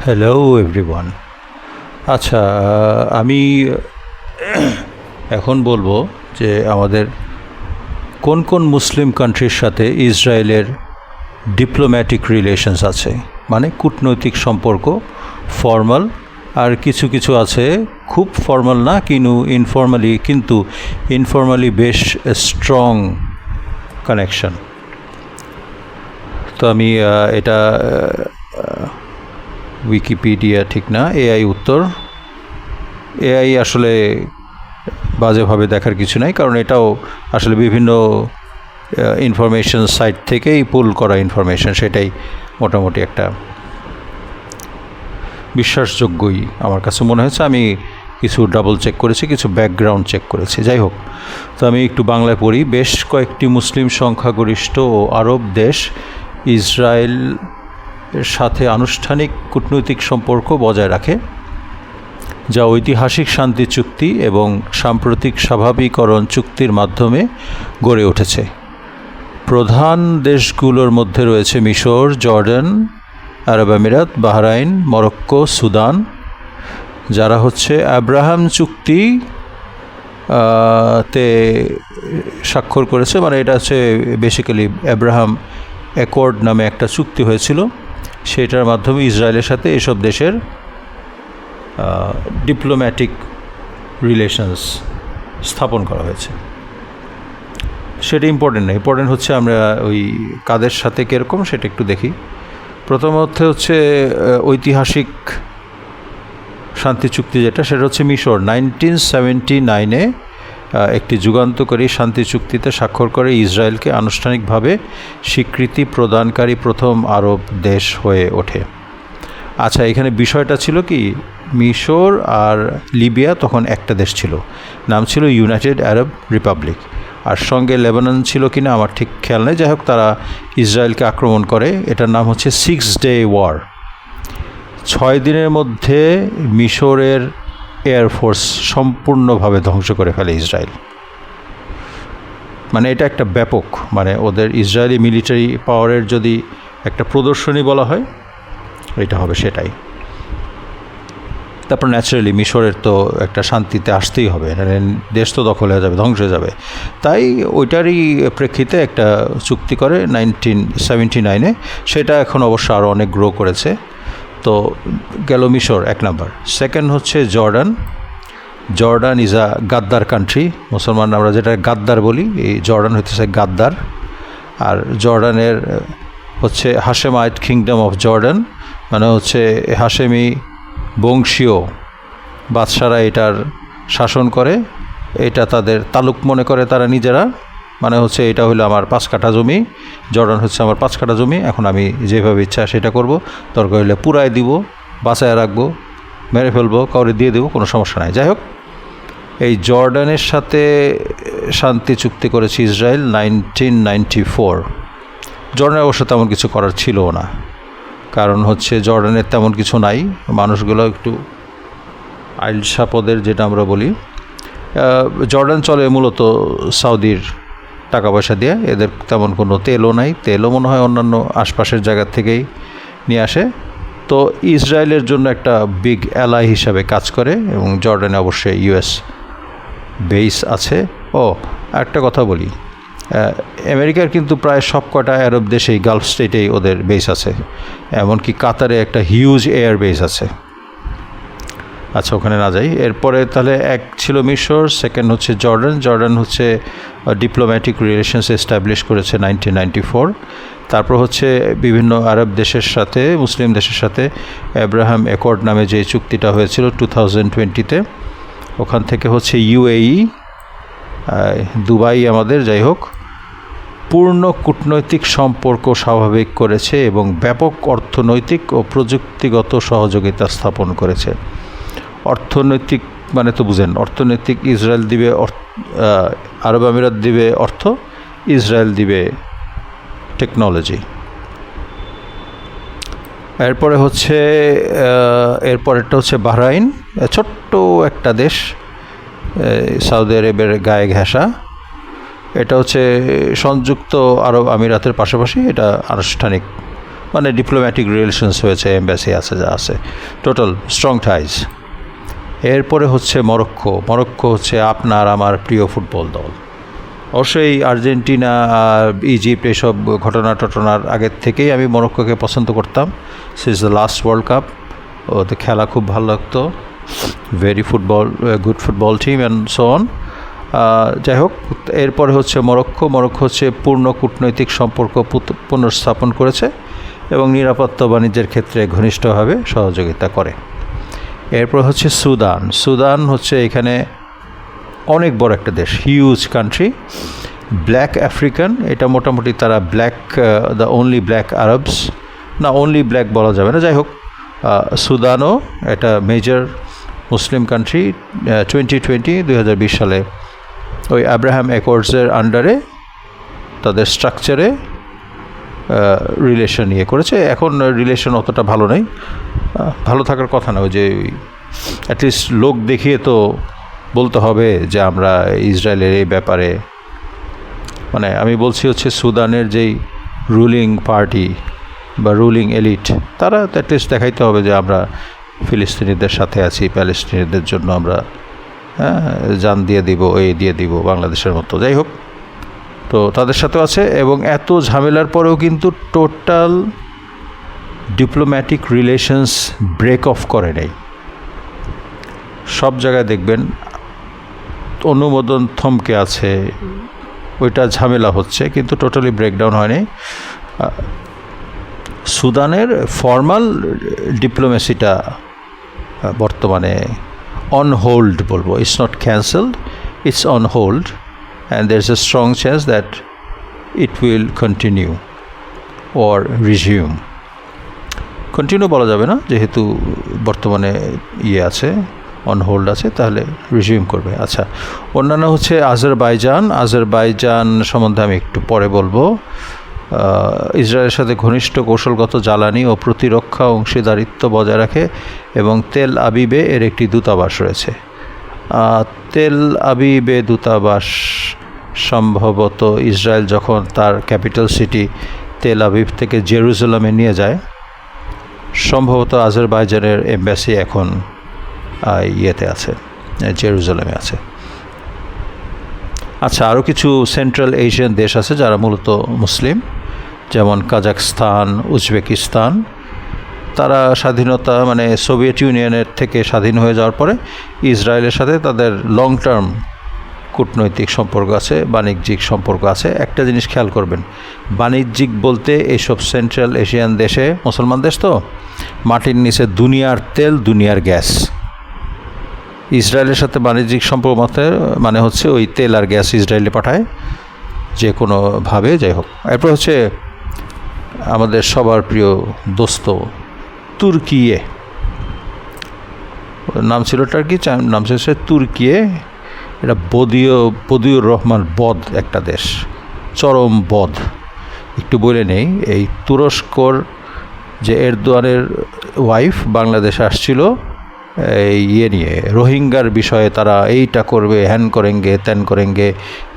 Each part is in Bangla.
Hello everyone. আচ্ছা, আমি এখন বলবো যে আমাদের কোন কোন মুসলিম কান্ট্রির সাথে ইসরায়েলের ডিপ্লোম্যাটিক রিলেশনস আছে, মানে কূটনৈতিক সম্পর্ক ফর্মাল, আর কিছু কিছু আছে খুব ফর্মাল না কিন্তু ইনফর্মালি বেশ স্ট্রং কানেকশন। তো আমি এটা উইকিপিডিয়া ঠিক না, এআই উত্তর। এআই আসলে বাজেভাবে দেখার কিছু নাই, কারণ এটাও আসলে বিভিন্ন ইনফরমেশন সাইট থেকেই পুল করা ইনফরমেশন, সেটাই মোটামুটি একটা বিশ্বাসযোগ্যই আমার কাছে মনে হয়েছে। আমি কিছু ডাবল চেক করেছি, কিছু ব্যাকগ্রাউন্ড চেক করেছি। যাই হোক, তো আমি একটু বাংলায় পড়ি। বেশ কয়েকটি মুসলিম সংখ্যাগরিষ্ঠ ও আরব দেশ ইসরায়েল সাথে আনুষ্ঠানিক কূটনৈতিক সম্পর্ক বজায় রাখে, যা ঐতিহাসিক শান্তি চুক্তি এবং সাম্প্রতিক স্বাভাবিকরণ চুক্তির মাধ্যমে গড়ে উঠেছে। প্রধান দেশগুলোর মধ্যে রয়েছে মিশর, জর্ডান, আরব আমিরাত, বাহরাইন, মরক্কো, সুদান, যারা হচ্ছে আব্রাহাম চুক্তি তে স্বাক্ষর করেছে। মানে এটা হচ্ছে বেসিক্যালি আব্রাহাম অ্যাকর্ড নামে একটা চুক্তি হয়েছিল, সেটার মাধ্যমে ইসরায়েলের সাথে এসব দেশের ডিপ্লোম্যাটিক রিলেশনস স্থাপন করা হয়েছে। সেটা ইম্পর্টেন্ট না, ইম্পর্টেন্ট হচ্ছে আমরা ওই কাদের সাথে কীরকম সেটা একটু দেখি। প্রথমত হচ্ছে ঐতিহাসিক শান্তি চুক্তি যেটা, সেটা হচ্ছে মিশর 1979-এ একটি যুগান্তকারী শান্তি চুক্তিতে স্বাক্ষর করে ইসরায়েলকে আনুষ্ঠানিকভাবে স্বীকৃতি প্রদানকারী প্রথম আরব দেশ হয়ে ওঠে। আচ্ছা, এখানে বিষয়টা ছিল কি, মিশর আর লিবিয়া তখন একটা দেশ ছিল, নাম ছিল ইউনাইটেড আরব রিপাবলিক, আর সঙ্গে লেবানন ছিল কিনা আমার ঠিক খেয়াল নেই। যাই হোক, তারা ইসরায়েলকে আক্রমণ করে। এটার নাম হচ্ছে 6 ডে ওয়ার। 6 দিনের মধ্যে মিশরের এয়ারফোর্স সম্পূর্ণভাবে ধ্বংস করে ফেলে ইসরায়েল। মানে এটা একটা ব্যাপক, মানে ওদের ইসরায়েলি মিলিটারি পাওয়ারের যদি একটা প্রদর্শনী বলা হয়, এটা হবে সেটাই। তারপর ন্যাচারালি মিশরের তো একটা শান্তিতে আসতেই হবে, দেশ তো দখল হয়ে যাবে, ধ্বংস হয়ে যাবে। তাই ওইটারই প্রেক্ষিতে একটা চুক্তি করে 1979-এ। সেটা এখন অবশ্য আরও অনেক গ্রো করেছে। তো গেল মিশর এক নাম্বার। সেকেন্ড হচ্ছে জর্ডান। জর্ডান ইজ আ গাদ্দার কান্ট্রি। মুসলমান আমরা যেটা গাদ্দার বলি, এই জর্ডান হইতেছে গাদ্দার। আর জর্ডানের হচ্ছে হাশেমাইট কিংডম অফ জর্ডান, মানে হচ্ছে হাশেমি বংশীয় বাদশারা এটার শাসন করে। এটা তাদের তালুক মনে করে তারা নিজেরা। মানে হচ্ছে এটা হলো আমার 5 কাঠা জমি, জর্ডান হচ্ছে আমার 5 কাঠা জমি, এখন আমি যেভাবে ইচ্ছা সেটা করব, দরকার হলে পুরাই দিব, বাঁচায় রাখবো, মেরে ফেলবো, কাউরে দিয়ে দেবো, কোনো সমস্যা নাই। যাই হোক, এই জর্ডানের সাথে শান্তি চুক্তি করেছে ইসরায়েল 1994। জর্ডানের অবশ্য তেমন কিছু করার ছিলও না, কারণ হচ্ছে জর্ডানের তেমন কিছু নাই, মানুষগুলো একটু আইলসাপদের যেটা আমরা বলি। জর্ডান চলে মূলত সাউদির টাকা পয়সা দিয়ে, এদের তেমন কোনো তেলও নাই, তেলও মনে হয় অন্যান্য আশপাশের জায়গার থেকেই নিয়ে আসে। তো ইসরায়েলের জন্য একটা বিগ অ্যালাই হিসাবে কাজ করে, এবং জর্ডানে অবশ্যই ইউএস বেস আছে। একটা কথা বলি, আমেরিকার কিন্তু প্রায় সব কটা আরব দেশেই, গালফ স্টেটেই ওদের বেস আছে, এমনকি কাতারে একটা হিউজ এয়ার বেস আছে। আচ্ছা, ওখানে না যাই। এরপরে তাহলে এক ছিল মিশর, সেকেন্ড হচ্ছে জর্ডান। জর্ডান হচ্ছে ডিপ্লোম্যাটিক রিলেশনস এস্টাবলিশ করেছে 1994। তারপর হচ্ছে বিভিন্ন আরব দেশের সাথে, মুসলিম দেশের সাথে আব্রাহাম অ্যাকর্ড নামে যে চুক্তিটা হয়েছিল 2020-তে, ওখান থেকে হচ্ছে ইউএই, দুবাই আমাদের, যাই হোক, পূর্ণ কূটনৈতিক সম্পর্ক স্বাভাবিক করেছে এবং ব্যাপক অর্থনৈতিক ও প্রযুক্তিগত সহযোগিতা স্থাপন করেছে। অর্থনৈতিক মানে তো বুঝেন, অর্থনৈতিক ইসরায়েল দিবে, আরব আমিরাত দিবে অর্থ, ইসরায়েল দিবে টেকনোলজি। এরপরে হচ্ছে এরপরেরটা হচ্ছে বাহরাইন, ছোট্ট একটা দেশ, সৌদি আরবের গায়ে ঘেঁষা। এটা হচ্ছে সংযুক্ত আরব আমিরাতের পাশাপাশি, এটা আনুষ্ঠানিক মানে ডিপ্লোম্যাটিক রিলেশনস হয়েছে, এম্বাসি আছে, যা আছে, টোটাল স্ট্রং টাইজ। এরপরে হচ্ছে মরক্কো। মরক্কো হচ্ছে আপনার আমার প্রিয় ফুটবল দল। অবশ্যই আর্জেন্টিনা, ইজিপ্ট এসব ঘটনার আগের থেকেই আমি মরক্কোকে পছন্দ করতাম। Since the last world cup ওতে খেলা খুব ভালো লাগতো, very good football team and so on. যাই হোক, এরপরে হচ্ছে মরক্কো। মরক্কো হচ্ছে পূর্ণ কূটনৈতিক সম্পর্ক পুনর্স্থাপন করেছে এবং নিরাপত্তা বাণিজ্যের ক্ষেত্রে ঘনিষ্ঠভাবে সহযোগিতা করে। এরপর হচ্ছে সুদান। সুদান হচ্ছে এখানে অনেক বড় একটা দেশ, হিউজ কান্ট্রি, ব্ল্যাক আফ্রিকান। এটা মোটামুটি তারা black, the only black Arabs, না অনলি ব্ল্যাক বলা যাবে না। যাই হোক, সুদানও এটা মেজর মুসলিম কান্ট্রি। 2020 সালে ওই আব্রাহাম অ্যাকর্ডসের আন্ডারে তাদের স্ট্রাকচারে রিলেশন করেছে। এখন রিলেশন অতটা ভালো নেই, ভালো থাকার কথা না। ওই যে অ্যাটলিস্ট লোক দেখিয়ে তো বলতে হবে যে আমরা ইসরায়েলের এই ব্যাপারে, মানে আমি বলছি হচ্ছে সুদানের যেই রুলিং পার্টি বা রুলিং এলিট, তারা অ্যাটলিস্ট দেখাইতে হবে যে আমরা ফিলিস্তিনিদের সাথে আছি, প্যালেস্তিনিদের জন্য আমরা জান দিয়ে দিব, দিয়ে দিব, বাংলাদেশের মতো। যাই হোক, তো তাদের সাথেও আছে। এবং এত ঝামেলার পরেও কিন্তু total diplomatic relations break off করে নেই। সব জায়গায় দেখবেন অনুমোদন থমকে আছে, ওইটা ঝামেলা হচ্ছে, কিন্তু টোটালি ব্রেকডাউন হয়নি। সুদানের ফর্মাল ডিপ্লোমেসিটা বর্তমানে অন হোল্ড বলবো, it's not cancelled, it's on hold, and there is a strong chance that it will continue or resume. Continue বলা যাবে না, যেহেতু বর্তমানে আছে, অন হোল্ড আছে, তাহলে রিজিউম করবে। আচ্ছা, অন্যান্য হচ্ছে আজারবাইজান। আজারবাইজান সম্বন্ধে আমি একটু পরে বলবো। ইসরায়েলের সাথে ঘনিষ্ঠ কৌশলগত জ্বালানি ও প্রতিরক্ষা অংশীদারিত্ব বজায় রাখে এবং তেল আবিবে এর একটি দূতাবাস রয়েছে। তেল আবিবে দূতাবাস সম্ভবত ইসরায়েল যখন তার ক্যাপিটাল সিটি তেল আবিব থেকে জেরুজালেমে নিয়ে যায়, সম্ভবত আজারবাইজানের এম্বাসি এখন আছে, জেরুজালেমে আছে। আচ্ছা, আরও কিছু সেন্ট্রাল এশিয়ান দেশ আছে যারা মূলত মুসলিম, যেমন কাজাখস্তান, উজবেকিস্তান। তারা স্বাধীনতা, মানে সোভিয়েত ইউনিয়নের থেকে স্বাধীন হয়ে যাওয়ার পরে ইসরায়েলের সাথে তাদের লং টার্ম কূটনৈতিক সম্পর্ক আছে, বাণিজ্যিক সম্পর্ক আছে। একটা জিনিস খেয়াল করবেন, বাণিজ্যিক বলতে এইসব সেন্ট্রাল এশিয়ান দেশে, মুসলমান দেশ তো, মাটির নিচে দুনিয়ার তেল, দুনিয়ার গ্যাস। ইসরায়েলের সাথে বাণিজ্যিক সম্পর্ক মানে হচ্ছে ওই তেল আর গ্যাস ইসরায়েলে পাঠায় যে কোনোভাবে। যাই হোক, এরপর হচ্ছে আমাদের সবার প্রিয় দোস্ত তুর্কিয়ে। নাম ছিল টার্কি, নাম ছিল তুর্কিয়ে। এটা বদিউর রহমান বদ একটা দেশ, চরম বদ। একটু বলে নেই, এই তুরস্কর যে এরদোয়ানের ওয়াইফ বাংলাদেশে আসছিল এই নিয়ে, রোহিঙ্গার বিষয়ে তারা এইটা করবে, হ্যান করেঙ্গে, ত্যান করেঙ্গে,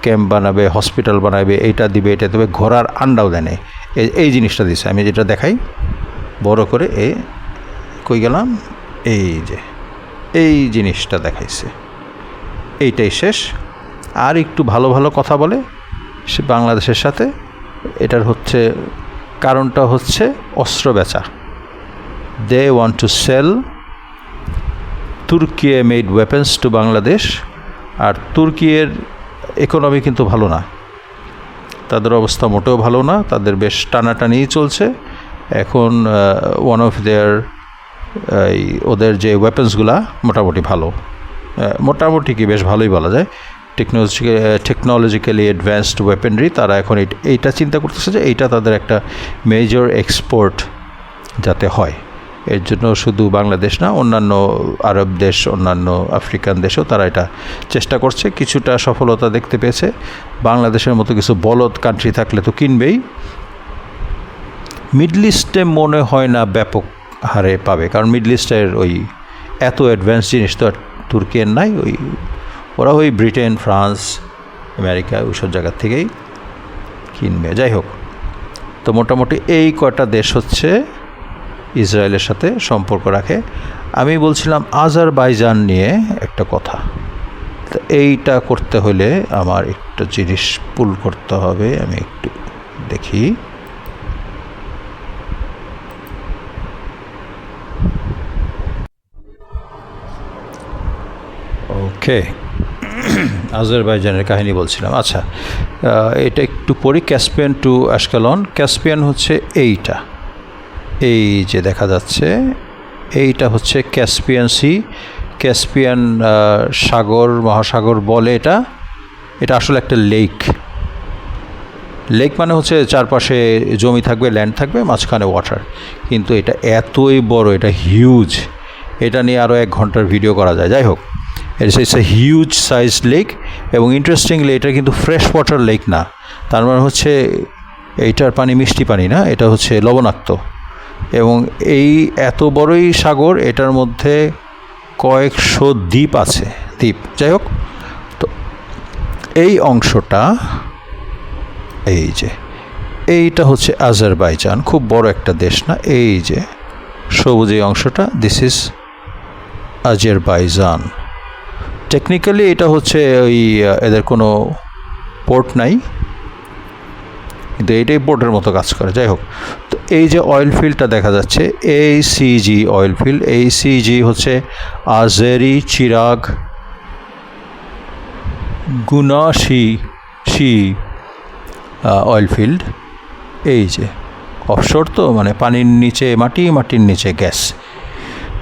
ক্যাম্প বানাবে, হসপিটাল বানাবে, এইটা দিবে, এটা দেবে, ঘোড়ার আন্ডাও দেনে। এই জিনিসটা দিছে। আমি যেটা দেখাই বড় করে, কই গেলাম, এই জিনিসটা দেখাইছে, এইটাই শেষ। আর একটু ভালো ভালো কথা বলে সে বাংলাদেশের সাথে। এটার হচ্ছে কারণটা হচ্ছে অস্ত্র বেচা। দে ওয়ান্ট টু সেল তুর্কি মেড ওয়েপন্স টু বাংলাদেশ। আর তুর্কির ইকোনমি কিন্তু ভালো না, তাদের অবস্থা মোটেও ভালো না, তাদের বেশ টানাটানিই চলছে। এখন ওয়ান অফ দেয়ার ওদের যে ওয়েপন্সগুলা মোটামুটি ভালো, মোটামুটি কি বেশ ভালোই বলা যায়, টেকনোলজিক্যালি অ্যাডভান্সড ওয়েপেনরি। তারা এখন এইটা চিন্তা করতেছে যে এইটা তাদের একটা মেজর এক্সপোর্ট যাতে হয়। এর জন্য শুধু বাংলাদেশ না, অন্যান্য আরব দেশ, অন্যান্য আফ্রিকান দেশেও তারা এটা চেষ্টা করছে। কিছুটা সফলতা দেখতে পেয়েছে। বাংলাদেশের মতো কিছু বলদ কান্ট্রি থাকলে তো কিনবেই। মিডল ইস্টে মনে হয় না ব্যাপক হারে পাবে, কারণ মিডল ইস্টের ওই এত অ্যাডভান্স জিনিস তো আর তুর্কির নাই। ওরা ওই ব্রিটেন, ফ্রান্স, আমেরিকা ওইসব জায়গার থেকেই কিনবে। যাই হোক, তো মোটামুটি এই কয়টা দেশ হচ্ছে ইসরায়েলের সাথে সম্পর্ক রাখে। আমি বলছিলাম আজারবাইজান নিয়ে একটা কথা। তো এইটা করতে হলে আমার একটা জিনিস পুল করতে হবে, আমি একটু দেখি। ওকে, আজারবাইজানের কাহিনী বলছিলাম। আচ্ছা, এটা একটু পড়ি। Caspian two অ্যাশকেলন। ক্যাসপিয়ান হচ্ছে এইটা, এই যে দেখা যাচ্ছে, এইটা হচ্ছে ক্যাসপিয়ান সি, ক্যাসপিয়ান সাগর, মহাসাগর বলে এটা। এটা আসলে একটা লেক। লেক মানে হচ্ছে চারপাশে জমি থাকবে, ল্যান্ড থাকবে, মাঝখানে ওয়াটার। কিন্তু এটা এতই বড়, এটা হিউজ। এটা নিয়ে আরও 1 ঘন্টার ভিডিও করা যায়। যাই হোক, it's a huge size lake. এবং ইন্টারেস্টিংলি এটা কিন্তু ফ্রেশ ওয়াটার লেক না। তার মানে হচ্ছে এইটার পানি মিষ্টি পানি না, এটা হচ্ছে লবণাক্ত। এবং এই এত বড়ই সাগর, এটার মধ্যে কয়েকশো দ্বীপ আছে, দ্বীপ। যাই হোক, তো এই অংশটা, এই যে এইটা হচ্ছে আজারবাইজান, খুব বড় একটা দেশ না? এই যে সবুজ এই অংশটা, দিস ইজ আজারবাইজান। টেকনিক্যালি এটা হচ্ছে ওই এদের কোনো পোর্ট নাই, কিন্তু এইটাই পোর্টের মতো কাজ করে। যাই হোক, তো এই যে অয়েল ফিল্ডটা দেখা যাচ্ছে, ACG অয়েল ফিল্ড। ACG হচ্ছে আজেরি চিরাগ গুনাশি অয়েল ফিল্ড। এই যে অফশোর, তো মানে পানির নিচে মাটি, মাটির নিচে গ্যাস।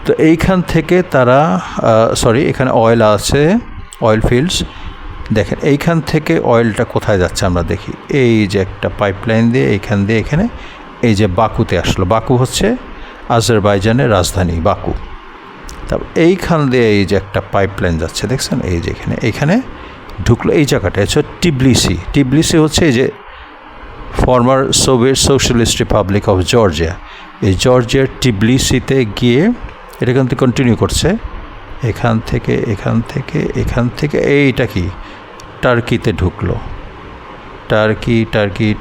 তো এইখান থেকে তারা এখানে অয়েল আছে, অয়েল ফিল্ডস। দেখেন এইখান থেকে অয়েলটা কোথায় যাচ্ছে আমরা দেখি। এই যে একটা পাইপলাইন দিয়ে এইখান দিয়ে এখানে, এই যে বাকুতে আসলো। বাকু হচ্ছে আজারবাইজানের রাজধানী, বাকু। তারপর এইখান দিয়ে এই যে একটা পাইপলাইন যাচ্ছে, দেখছেন? এই যে এইখানে ঢুকলো এই জায়গাটা হচ্ছে টিবলিসি। টিবলিসি হচ্ছে এই যে former Soviet socialist Republic of Georgia. এই জর্জিয়ার টিবলিসিতে গিয়ে এটা কিন্তু কন্টিনিউ করছে এখান থেকে এইটা কি টার্কিতে ঢুকলো।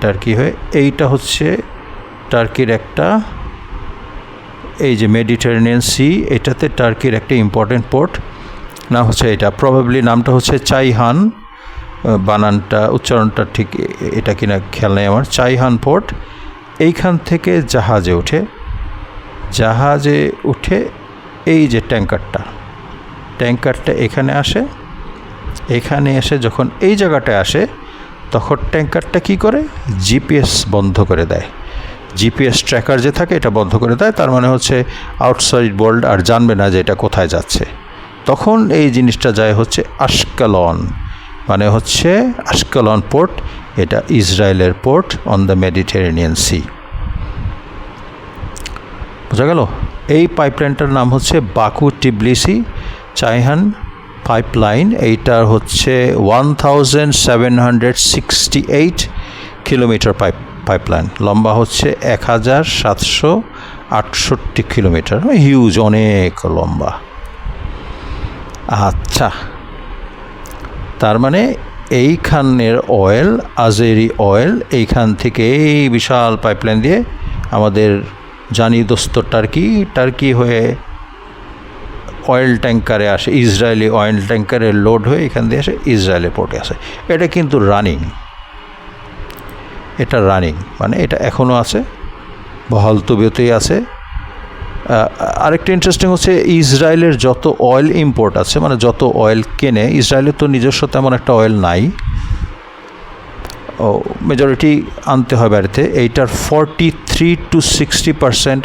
টার্কি হয়ে এইটা হচ্ছে টার্কির একটা, এই যে মেডিটেরেনিয়ান সি, এটাতে টার্কির একটা ইম্পর্টেন্ট পোর্ট। না হচ্ছে এটা প্রবাবলি নামটা হচ্ছে চাইহান, বানানটা উচ্চারণটা ঠিক এটা কিনা খেয়াল নেই আমার। চাইহান পোর্ট। এইখান থেকে জাহাজে উঠে এই যে ট্যাঙ্কারটা এখানে আসে। এখানে এসে যখন এই জায়গাটায় আসে, তখন ট্যাঙ্কারটা কি করে, জিপিএস বন্ধ করে দেয়। জিপিএস ট্র্যাকার যে থাকে, এটা বন্ধ করে দেয়। তার মানে হচ্ছে আউটসাইড ওয়ার্ল্ড আর জানবে না যে এটা কোথায় যাচ্ছে। তখন এই জিনিসটা যায় হচ্ছে আশকেলন, মানে হচ্ছে আশকেলন পোর্ট। এটা ইসরায়েলের port on the Mediterranean sea. বোঝা গেল? এই পাইপলাইনটার নাম হচ্ছে বাকু টিবলিসি চাইহান পাইপলাইন। এইটার হচ্ছে 1768 কিলোমিটার পাইপলাইন। লম্বা হচ্ছে 1768 কিলোমিটার, হিউজ, অনেক লম্বা। আচ্ছা, তার মানে এইখানের অয়েল, আজেরি অয়েল, এইখান থেকে এই বিশাল পাইপলাইন দিয়ে আমাদের জানি দোস্ত টার্কি হয়ে অয়েল ট্যাঙ্কারে আসে, ইসরায়েলি অয়েল ট্যাঙ্কারে লোড হয়ে এখান দিয়ে আসে ইসরায়েলের পোর্টে আসে। এটা কিন্তু রানিং, মানে এটা এখনও আছে, বহাল তবিয়তেই আছে। আরেকটা ইন্টারেস্টিং হচ্ছে ইসরায়েলের যত অয়েল ইম্পোর্ট আছে, মানে যত অয়েল কেনে, ইসরায়েলের তো নিজস্ব তেমন একটা অয়েল নাই, মেজরিটি আনতে হয় বাইরেতে। এইটার 43 to 60%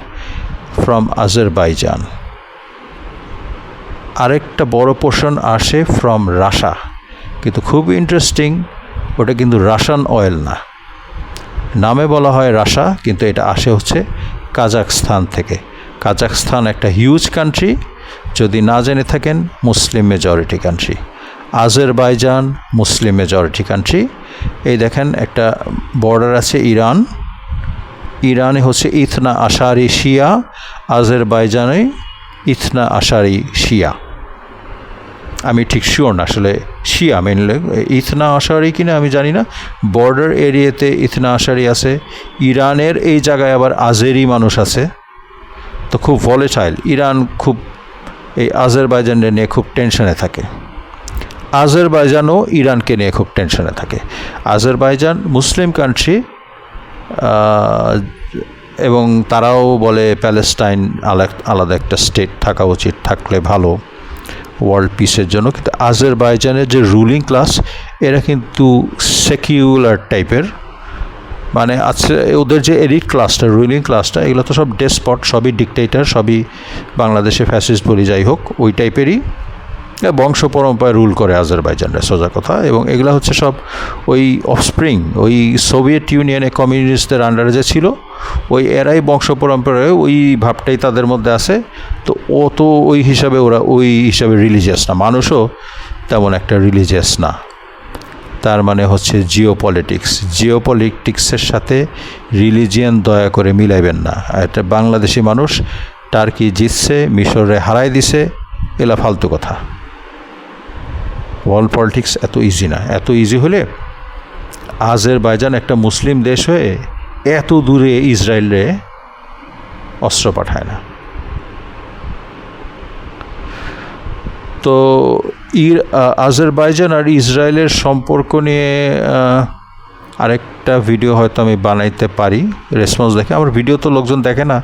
ফ্রম আজারবাইজান। আরেকটা বড় পোর্শন আসে ফ্রম রাশিয়া, কিন্তু খুব ইন্টারেস্টিং, ওটা কিন্তু রাশিয়ান অয়েল না। নামে বলা হয় রাশিয়া, কিন্তু এটা আসে হচ্ছে কাজাখস্তান থেকে। কাজাখস্তান একটা হিউজ কান্ট্রি, যদি না জেনে থাকেন, মুসলিম মেজরিটি কান্ট্রি। আজারবাইজান মুসলিম মেজরিটি কান্ট্রি। এই দেখেন একটা বর্ডার আছে ইরানে হচ্ছে ইথনা আশারি শিয়া, আজারবাইজানে ইথনা আশারি শিয়া। আমি ঠিক শিওর না আসলে শিয়া মেনলি, ইথনা আশারি কিনা আমি জানি না। বর্ডার এরিয়াতে ইথনা আশারি আছে। ইরানের এই জায়গায় আবার আজেরি মানুষ আছে, তো খুব ভলেটাইল। ইরান খুব এই আজারবাইজানকে নিয়ে খুব টেনশনে থাকে। আজারবাইজানও ইরানকে নিয়ে খুব টেনশনে থাকে। আজারবাইজান মুসলিম কান্ট্রি, এবং তারাও বলে প্যালেস্টাইন আলাদা একটা স্টেট থাকা উচিত, থাকলে ভালো ওয়ার্ল্ড পিসের জন্য। কিন্তু আজারবাইজানের যে রুলিং ক্লাস এরা কিন্তু সেকিউলার টাইপের, মানে আছে ওদের যে এলিট ক্লাসটা, রুলিং ক্লাসটা, এগুলো তো সব ডেসপট, সবই ডিকটেটর, সবই বাংলাদেশে ফ্যাসিস্ট বলি, যাই হোক ওই টাইপেরই বংশ পরম্পরায় রুল করে আজারবাইজানরা, সোজা কথা। এবং এগুলো হচ্ছে সব ওই অফস্প্রিং, ওই সোভিয়েত ইউনিয়নে কমিউনিস্টদের আন্ডারে যে ছিল ওই এরাই বংশ পরম্পরায় ওই ভাবটাই তাদের মধ্যে আছে। তো ও তো ওই হিসাবে ওরা ওই হিসাবে রিলিজিয়াস না, মানুষও তেমন একটা রিলিজিয়াস না। তার মানে হচ্ছে জিওপলিটিক্সের সাথে রিলিজিয়ান দয়া করে মিলাইবেন না। একটা বাংলাদেশি মানুষ টার্কি জিতছে, মিশরে হারাই দিছে, এলা ফালতু কথা। ওয়ার্ল্ড পলিটিক্স এত ইজি না। এত ইজি হলে আজারবাইজান একটা মুসলিম দেশ হয়ে এত দূরে ইসরায়েলে অস্ত্র পাঠায় না। তো আজারবাইজান আর ইসরায়েলের সম্পর্ক নিয়ে আরেকটা ভিডিও হয়তো আমি বানাইতে পারি, রেসপন্স দেখে। আমার ভিডিও তো লোকজন দেখে না,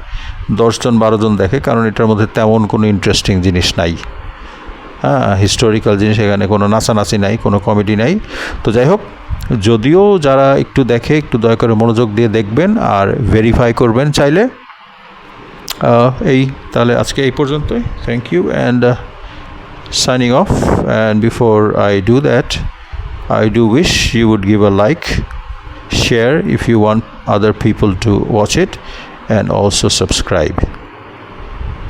10-12 জন দেখে, কারণ এটার মধ্যে তেমন কোনো ইন্টারেস্টিং জিনিস নাই। হিস্টোরিক্যাল জিনিস, এখানে কোনো নাচানাচি নাই, কোনো কমেডি নাই। তো যাই হোক, যদিও যারা একটু দেখে একটু দয়া করে মনোযোগ দিয়ে দেখবেন আর ভেরিফাই করবেন চাইলে। এই তাহলে আজকে এই পর্যন্তই। Thank you and signing off. And before I do that, I do wish you would give a like, share if you want other people to watch it, and also subscribe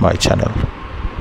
my channel.